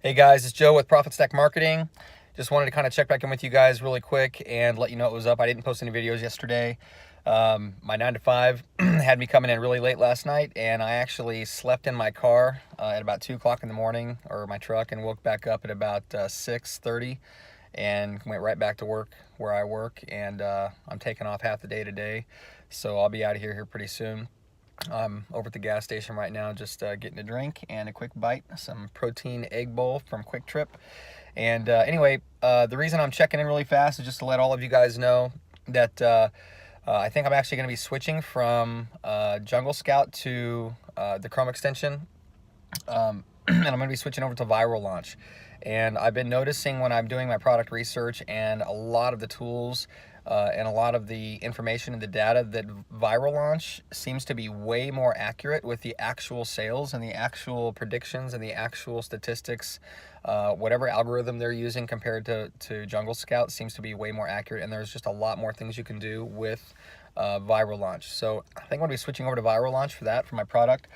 Hey guys, it's Joe with Profit Stack Marketing. Just wanted to kind of check back in with you guys really quick and let you know it was up. I didn't post any videos yesterday. My 9 to 5 had me coming in really late last night, and I actually slept in my car at about 2 o'clock in the morning, or my truck, and woke back up at about 6:30 and went right back to work where I work. And I'm taking off half the day today, so I'll be out of here pretty soon. I'm over at the gas station right now, just getting a drink and a quick bite, some protein egg bowl from Quick Trip. And anyway, the reason I'm checking in really fast is just to let all of you guys know that I think I'm actually going to be switching from Jungle Scout to the Chrome extension, and I'm going to be switching over to Viral Launch. And I've been noticing when I'm doing my product research and a lot of the tools and a lot of the information and the data, that Viral Launch seems to be way more accurate with the actual sales and the actual predictions and the actual statistics. Whatever algorithm they're using compared to Jungle Scout seems to be way more accurate, and there's just a lot more things you can do with Viral Launch. So I think I'm going to be switching over to Viral Launch for that, for my product.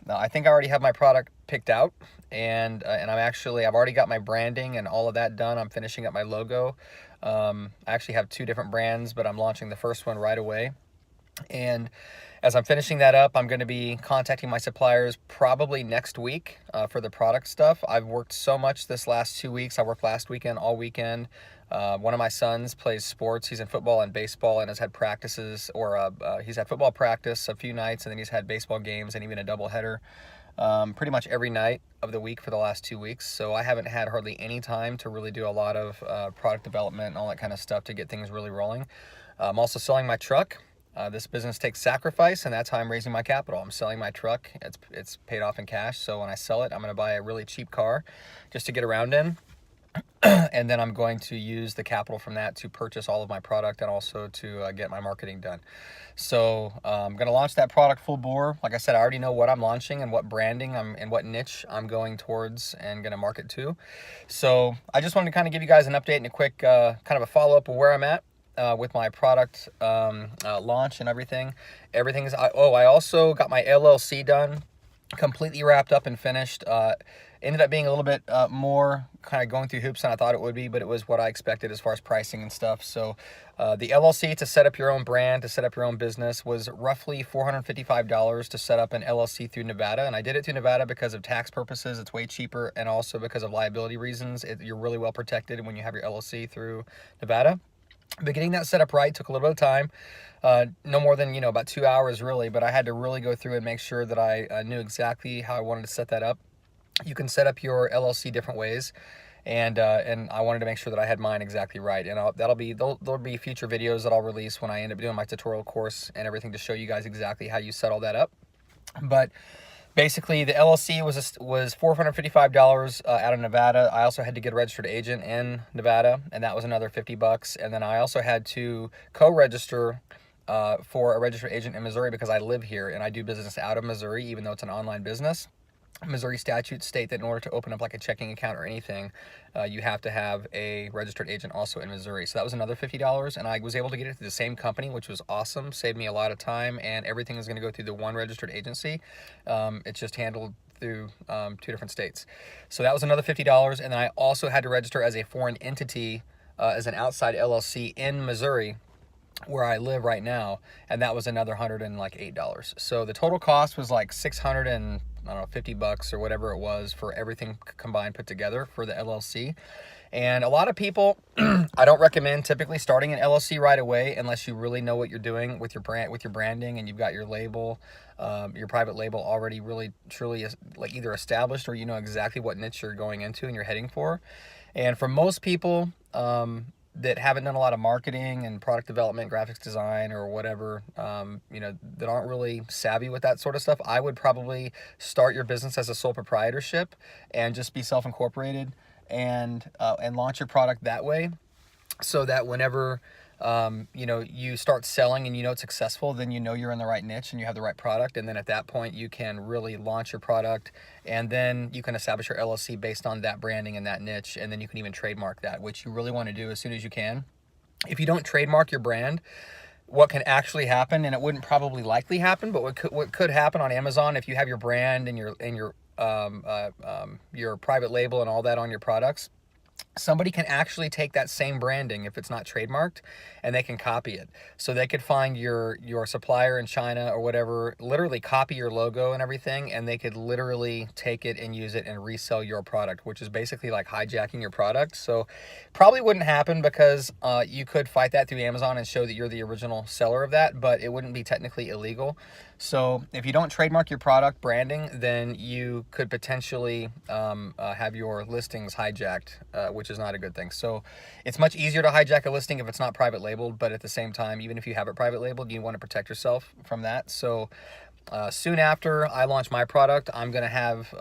I think I already have my product picked out, and I've already got my branding and all of that done. I'm finishing up my logo. I actually have 2 different brands, but I'm launching the first one right away. And as I'm finishing that up, I'm going to be contacting my suppliers probably next week for the product stuff. I've worked so much this last 2 weeks. I worked last weekend, all weekend. One of my sons plays sports. He's in football and baseball and has had practices, or he's had football practice a few nights, and then he's had baseball games and even a doubleheader pretty much every night of the week for the last 2 weeks. So I haven't had hardly any time to really do a lot of product development and all that kind of stuff to get things really rolling. I'm also selling my truck. This business takes sacrifice, and that's how I'm raising my capital. I'm selling my truck. It's paid off in cash. So when I sell it, I'm going to buy a really cheap car just to get around in. And then I'm going to use the capital from that to purchase all of my product and also to get my marketing done. So I'm going to launch that product full bore. Like I said, I already know what I'm launching and what branding and what niche I'm going towards and going to market to. So I just wanted to kind of give you guys an update and a quick kind of a follow-up of where I'm at with my product launch and everything. I also got my LLC done, completely wrapped up and finished. Ended up being a little bit more kind of going through hoops than I thought it would be, but it was what I expected as far as pricing and stuff. So the LLC, to set up your own brand, to set up your own business, was roughly $455 to set up an LLC through Nevada. And I did it through Nevada because of tax purposes. It's way cheaper, and also because of liability reasons. You're really well protected when you have your LLC through Nevada. But getting that set up right took a little bit of time. No more than, about 2 hours really, but I had to really go through and make sure that I knew exactly how I wanted to set that up. You can set up your LLC different ways, and I wanted to make sure that I had mine exactly right. And there'll be future videos that I'll release when I end up doing my tutorial course and everything to show you guys exactly how you set all that up. But basically, the LLC was $455 out of Nevada. I also had to get a registered agent in Nevada, and that was another $50. And then I also had to co-register for a registered agent in Missouri because I live here and I do business out of Missouri, even though it's an online business. Missouri statutes state that in order to open up like a checking account or anything, you have to have a registered agent also in Missouri. So that was another $50, and I was able to get it through the same company, which was awesome. Saved me a lot of time, and everything is going to go through the one registered agency. It's just handled through 2 different states. So that was another $50, and then I also had to register as a foreign entity, as an outside LLC in Missouri, where I live right now, and that was another $108. So the total cost was like $650 or whatever it was for everything combined put together for the LLC. And a lot of people, I don't recommend typically starting an LLC right away unless you really know what you're doing with your branding, and you've got your label, your private label already really truly like either established, or you know exactly what niche you're going into and you're heading for. And for most people that haven't done a lot of marketing and product development, graphics design, or whatever, that aren't really savvy with that sort of stuff, I would probably start your business as a sole proprietorship and just be self-incorporated and launch your product that way, so that whenever you start selling and it's successful, then you're in the right niche and you have the right product. And then at that point, you can really launch your product, and then you can establish your LLC based on that branding and that niche. And then you can even trademark that, which you really want to do as soon as you can. If you don't trademark your brand, what can actually happen, and it wouldn't probably likely happen, but what could happen on Amazon, if you have your brand and your your private label and all that on your products, somebody can actually take that same branding, if it's not trademarked, and they can copy it. So they could find your supplier in China or whatever, literally copy your logo and everything, and they could literally take it and use it and resell your product, which is basically like hijacking your product. So probably wouldn't happen, because you could fight that through Amazon and show that you're the original seller of that, but it wouldn't be technically illegal. So if you don't trademark your product branding, then you could potentially have your listings hijacked, which is not a good thing. So it's much easier to hijack a listing if it's not private labeled, but at the same time, even if you have it private labeled, you want to protect yourself from that. So soon after I launch my product, I'm going to have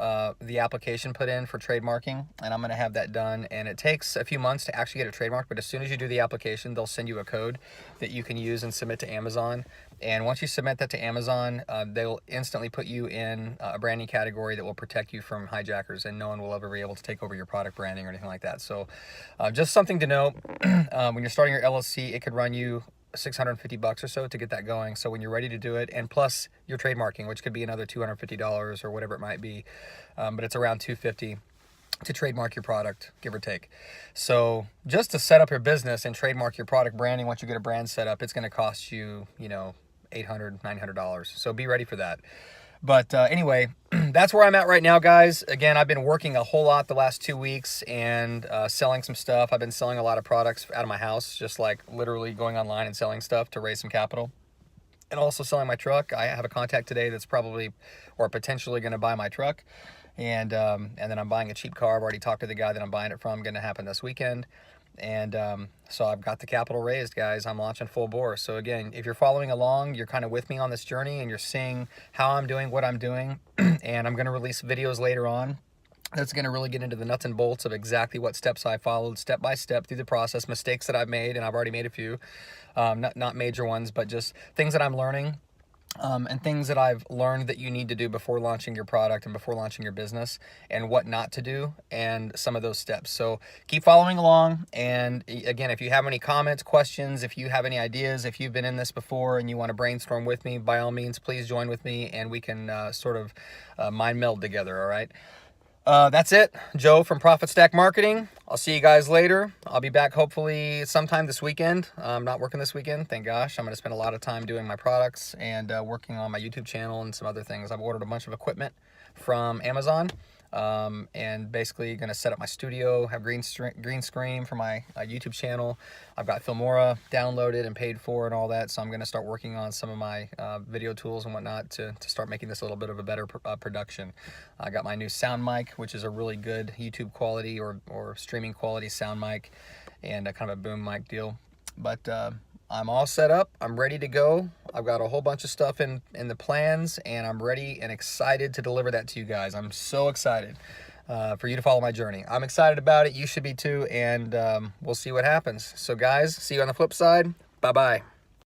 the application put in for trademarking, and I'm going to have that done. And it takes a few months to actually get a trademark, but as soon as you do the application, they'll send you a code that you can use and submit to Amazon. And once you submit that to Amazon, they'll instantly put you in a branding category that will protect you from hijackers, and no one will ever be able to take over your product branding or anything like that. So just something to know, when you're starting your LLC, it could run you $650 or so to get that going. So when you're ready to do it, and plus your trademarking, which could be another $250 or whatever it might be, but it's around $250 to trademark your product, give or take. So just to set up your business and trademark your product branding, once you get a brand set up, it's going to cost you, $800, $900. So be ready for that. But anyway, that's where I'm at right now, guys. Again, I've been working a whole lot the last 2 weeks and selling some stuff. I've been selling a lot of products out of my house, just like literally going online and selling stuff to raise some capital. And also selling my truck. I have a contact today that's probably or potentially going to buy my truck. And then I'm buying a cheap car. I've already talked to the guy that I'm buying it from. Going to happen this weekend. And so I've got the capital raised, guys. I'm launching full bore. So again, if you're following along, you're kind of with me on this journey, and you're seeing how I'm doing, what I'm doing. And I'm going to release videos later on that's going to really get into the nuts and bolts of exactly what steps I followed step by step through the process, mistakes that I've made, and I've already made a few, not major ones, but just things that I'm learning. And things that I've learned that you need to do before launching your product and before launching your business, and what not to do, and some of those steps. So keep following along. And again, if you have any comments, questions, if you have any ideas, if you've been in this before and you want to brainstorm with me, by all means, please join with me, and we can sort of mind meld together. All right. That's it. Joe from Profit Stack Marketing. I'll see you guys later. I'll be back hopefully sometime this weekend. I'm not working this weekend, thank gosh. I'm going to spend a lot of time doing my products and working on my YouTube channel and some other things. I've ordered a bunch of equipment from Amazon. And basically going to set up my studio, have green screen for my YouTube channel. I've got Filmora downloaded and paid for and all that, so I'm going to start working on some of my video tools and whatnot to start making this a little bit of a better production. I got my new sound mic, which is a really good YouTube quality or streaming quality sound mic, and a kind of a boom mic deal. But I'm all set up. I'm ready to go. I've got a whole bunch of stuff in the plans, and I'm ready and excited to deliver that to you guys. I'm so excited for you to follow my journey. I'm excited about it. You should be too, and we'll see what happens. So guys, see you on the flip side. Bye-bye.